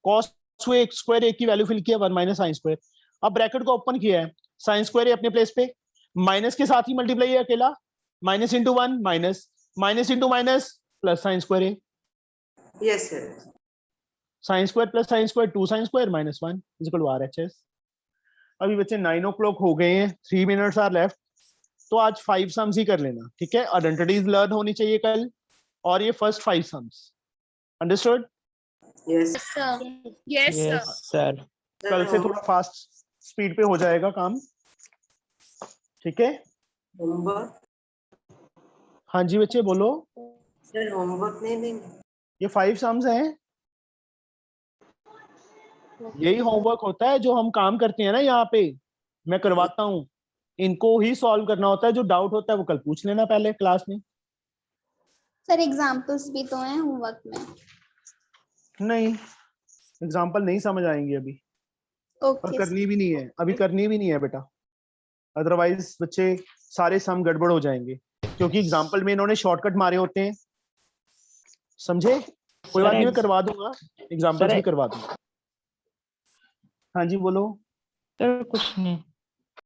कॉस स्क्वायर ए की वैल्यू फिल किया 1 माइनस साइन स्क्वायर। अब ब्रैकेट को ओपन किया है, साइन स्क्वायर ए अपने प्लेस पे, माइनस के साथ ही मल्टीप्लाई है अकेला, minus into 1 minus, minus into minus plus sine square A. Yes sir. Sine square plus sine square 2 sine square minus 1 is equal to RHS। अभी बच्चे 9 o'clock हो गए हैं, 3 minutes आर लेफ्ट, तो आज 5 सम्स ही कर लेना, ठीक है? आइडेंटिटीज लर्न होनी चाहिए कल, और ये first 5 sums. Understood? Yes Yes, sir. Sir. कल से थोड़ा फास्ट स्पीड पे हो जाएगा काम, ठीक है? होमवर्क हाँ जी बच्चे बोलो। सर, होमवर्क नहीं देंगे? ये 5 सम्स हैं, यही होमवर्क होता है जो हम काम करते हैं ना यहाँ पे, मैं करवाता हूँ। इनको ही सॉल्व करना होता है, जो डाउट होता है वो कल पूछ लेना पहले क्लास में। सर एग्जाम्पल्स भी तो हैं होमवर्क में। नहीं, एग्जाम्पल नहीं समझ आएंगे अभी, और ओके करनी भी नहीं है, अभी करनी भी नहीं है बेटा, अदरवाइज बच्चे सारे सम गड़बड़ हो जाएंगे, क्योंकि एग्जाम्पल में इन्होंने शॉर्टकट मारे होते हैं, समझे? कोई बात नहीं, मैं करवा दूंगा, एग्जाम्पल्स भी करवा दूंगा। हाँ जी बोलो। सर कुछ नहीं।